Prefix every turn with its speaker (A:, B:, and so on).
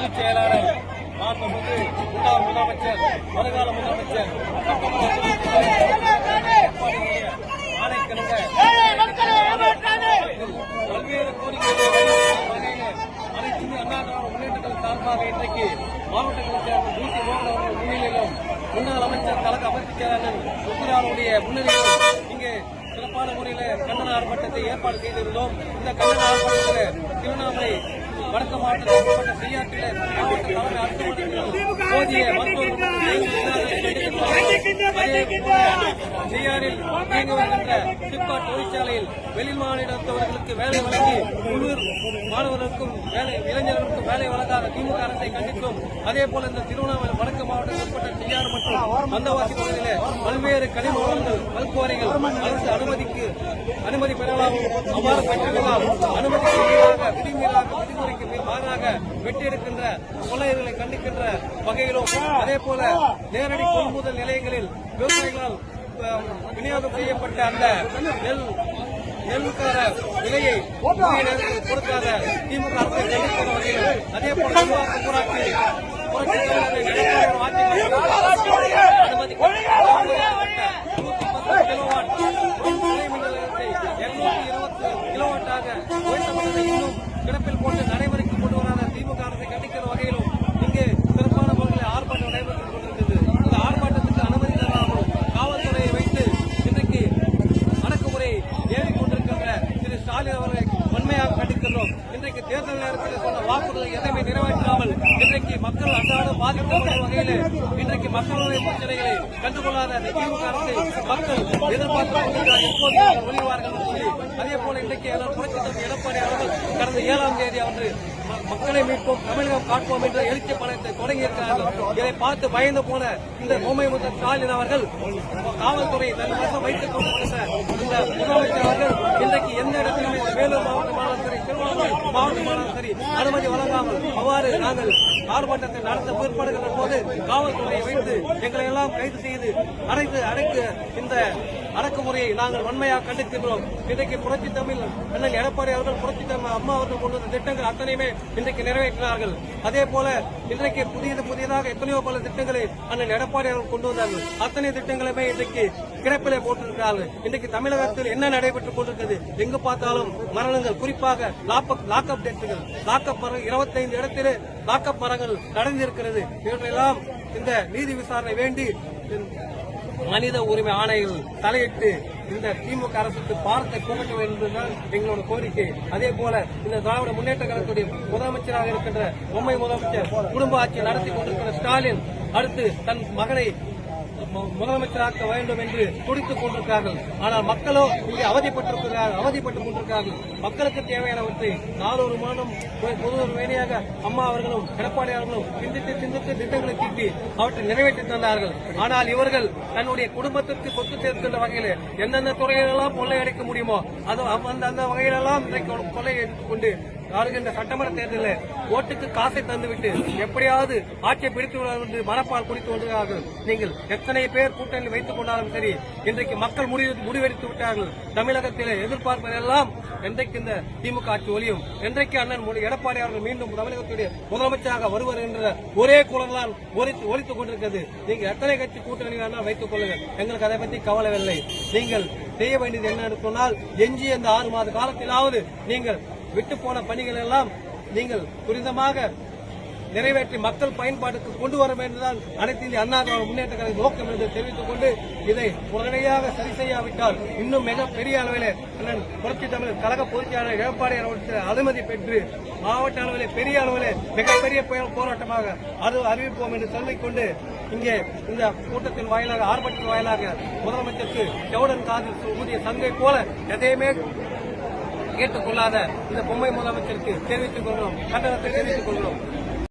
A: பொதுச் செயலாளர் மாண்புமிகு முன்னாள் முதலமைச்சர் வருங்கால முதலமைச்சர் ஆணைக்கிழங்க பல்வேறு கோரிக்கைகளை அனைத்து அண்ணா திராவிட முன்னேற்றங்கள் சார்பாக இன்றைக்கு மாவட்ட கலெக்டர் பூசி மோகன் அவர்கள் முன்னிலையிலும் முன்னாள் அமைச்சர் கழக அமைப்புச் செயலாளர் முத்துராவுடைய முன்னிலையிலும் இங்கே சிறப்பான முறையில் கண்டன ஆர்ப்பாட்டத்தை ஏற்பாடு செய்திருந்தோம். இந்த கண்டன ஆர்ப்பாட்டத்தில் திருவண்ணாமலை வடக்கு மாவட்டத்தில் செய்யாற்றில் மாவட்ட தலைமை அரசு போதிய செய்யாறில் இயங்கி வருகின்ற சிப்காட் தொழிற்சாலையில் வெளி மாநிலத்தவர்களுக்கு வேலை வழங்கி உள்ளூர் மாணவர்களுக்கும் இளைஞர்களுக்கும் வேலை வழங்காத திமுக அரசை கண்டித்தும் அதேபோல இந்த திருவண்ணாமலை வடக்கு மாவட்டத்தில் உட்பட்ட செய்யாறு மற்றும் வந்தவாசி பகுதியில் பல்வேறு கனிம வளங்கள் கல்குவாரிகள் அரசு அனுமதி பெறலாம், அவ்வாறு பெற்றிருந்தால் அனுமதிக்கு விதிமுறைக்கு மாறாக வெட்டியிருக்கின்ற கொள்ளையர்களை கண்டிக்கின்ற வகையிலும் அதேபோல நேரடி கொள்முதல் நிலையங்களில் விவசாயிகளால் விநியோகம் செய்யப்பட்ட அந்த நெல்லுக்கான விலையை கொடுக்காத திமுக அரசை கண்டிக்கிற வகையில் அதேபோல அனுமதி கிலோவாட்டாக உயர்த்தப்பட்டதை இன்னும் கிடப்பில் போட்டு நடைமுறைக்கு கொண்டு வராத திமுக அரசை கண்டிக்கிற வகையிலும் இங்கு சிறப்பான முறையில் ஆர்ப்பாட்டம் நடைபெற்றுக் கொண்டிருக்கிறது. இந்த ஆர்ப்பாட்டத்துக்கு அனுமதி தராமல் காவல்துறையை வைத்து இன்றைக்கு அடக்குமுறை ஏறிக்கொண்டிருக்கின்ற திரு ஸ்டாலின் அவர்களை வன்மையாக கண்டிக்கின்றோம். இன்றைக்கு தேர்தல் நேரத்தில் சொன்ன வாக்குறுதிகள் எதையுமே நிறைவேற்றாமல் இன்றைக்கு மக்கள் அன்றாடம் பாதிக்கப்படும் வகையில் இன்றைக்கு மக்களுடைய பிரச்சனைகளை கண்டுகொள்ளாத திமுக அரசை மக்கள் எதிர்பார்த்து எப்போது ஒளிவார்கள் சொல்லி அதே போல இன்றைக்கு புரட்சித் எடப்பாடி அவர்கள் கடந்த 7ஆம் தேதி அன்று மக்களை மீட்போம் தமிழகம் காட்போம் என்ற எழுச்சி படத்தை தொடங்கியிருக்கிறார்கள். இதை பார்த்து பயந்து போன இந்த பொம்மை முதல் ஸ்டாலின் அவர்கள் காவல்துறை தன் வசம் வைத்துக் கொண்டிருக்கிற இந்த முதலமைச்சர் அவர்கள் இன்றைக்கு எந்த இடத்திலுமே வேலூர் மாவட்டமானாலும் சரி திருவண்ணாமலை மாவட்டமானாலும் சரி அனுமதி வழங்காமல் அவ்வாறு நாங்கள் ஆர்ப்பாட்டத்தை நடத்த பிற்பாடுகின்ற போது காவல்துறையை வைத்து எங்களை எல்லாம் கைது செய்து அடைக்க இந்த அடக்குமுறையை நாங்கள் வன்மையாக கண்டிக்கின்றோம். இன்றைக்கு புரட்சி தமிழ் அண்ணன் எடப்பாடி அவர்கள் புரட்சி தமிழ் அம்மா அவர்கள் கொண்டு வந்த திட்டங்கள் அத்தனையுமே இன்றைக்கு நிறைவேற்றினார்கள். அதே போல இன்றைக்கு புதியதாக எத்தனையோ பல திட்டங்களை அண்ணன் எடப்பாடி அவர்கள் கொண்டு வந்தார்கள். அத்தனை திட்டங்களுமே இன்றைக்கு கிடப்பிலே போட்டிருக்கிறார்கள். இன்றைக்கு தமிழகத்தில் என்ன நடைபெற்றுக் கொண்டிருக்கிறது? எங்கு பார்த்தாலும் மரணங்கள், குறிப்பாக லாக்அப் டெத்துகள், லாக்அப் 25 இடத்திலே லாக்அப் மரங்கள் நடந்திருக்கிறது. இவர்களெல்லாம் இந்த நீதி விசாரணை வேண்டி மனித உரிமை ஆணையர்கள் தலையிட்டு இந்த திமுக அரசுக்கு பாரத்தை புகட்ட வேண்டும் என்பதுதான் எங்களோட கோரிக்கை. அதே போல இந்த திராவிட முன்னேற்ற கழகத்துடைய முதலமைச்சராக இருக்கின்ற பொம்மை முதலமைச்சர் குடும்ப ஆட்சி நடத்தி கொண்டிருக்கிற ஸ்டாலின் அடுத்து தன் மகனை முதலமைச்சராக்க வேண்டும் என்று துடித்துக் கொண்டிருக்கிறார்கள். ஆனால் மக்களோ இங்கே அவதிப்பட்டுக் கொண்டிருக்கிறார்கள். மக்களுக்கு தேவையானவற்றை நாளொரு மாதம் பொது வேலையாக அம்மா அவர்களும் எடப்பாடி அவர்களும் சிந்தித்து திட்டங்களை தீட்டி அவற்றை நிறைவேற்றி தந்தார்கள். ஆனால் இவர்கள் தன்னுடைய குடும்பத்திற்கு சொத்து சேர்க்கின்ற வகையில் எந்தெந்த துறையிலெல்லாம் கொள்ளையடிக்க முடியுமோ அந்த வகையிலெல்லாம் இன்றைக்கு கொள்ளை எடுத்துக் கொண்டு வருகின்ற சட்டமன்ற தேர்தலில் ஓட்டுக்கு காசை தந்துவிட்டு எப்படியாவது ஆட்சியை பிடித்து என்று மனப்பால் குடித்து கொண்டிருக்கிறார்கள். நீங்கள் எத்தனை பேர் கூட்டணியில் வைத்துக் கொண்டாலும் சரி இன்றைக்கு மக்கள் முடிவெடுத்து விட்டார்கள். தமிழகத்தில் எதிர்பார்ப்பதெல்லாம் என்றைக்கு இந்த திமுக ஆட்சி ஒழியும், என்றைக்கு அண்ணன் எடப்பாடி அவர்கள் மீண்டும் தமிழகத்துடைய முதலமைச்சராக வருவர் என்ற ஒரே குரலால் ஒலித்துக் கொண்டிருக்கிறது. நீங்கள் எத்தனை கட்சி கூட்டணி வேணால் வைத்துக் கொள்ளுங்கள், எங்களுக்கு அதை பற்றி கவலையில்லை. நீங்கள் செய்ய வேண்டியது என்னன்னு சொன்னால் எஞ்சி இந்த 6 மாத காலத்திலாவது நீங்கள் விட்டு போன பணிகள் எல்லாம் நீங்கள் துரிதமாக நிறைவேற்றி மக்கள் பயன்பாட்டுக்கு கொண்டு வர வேண்டும்தான் அனைத்து இந்திய அண்ணா திராவிட முன்னேற்ற கழக நோக்கம் என்று தெரிவித்துக் கொண்டு இதை உடனடியாக சரி செய்யாவிட்டால் இன்னும் மிக பெரிய அளவில் அண்ணன் புரட்சி தமிழ் கழக பொதுச்செயலாளர் எடப்பாடி அவர்கள் அனுமதி பெற்று மாவட்ட அளவில் பெரிய அளவில் மிகப்பெரிய போராட்டமாக அறிவிப்போம் என்று சொல்லிக்கொண்டு இங்கே இந்த கூட்டத்தின் வாயிலாக ஆர்ப்பாட்டத்தின் வாயிலாக முதலமைச்சருக்கு செவுடன் காதில் ஊதிய சங்கை போல எதையுமே கேட்டுக்கொள்ளாத இந்த பொம்மை முதலமைச்சருக்கு தெரிவித்துக் கொள்கிறோம், கண்டனத்தை தெரிவித்துக் கொள்கிறோம்.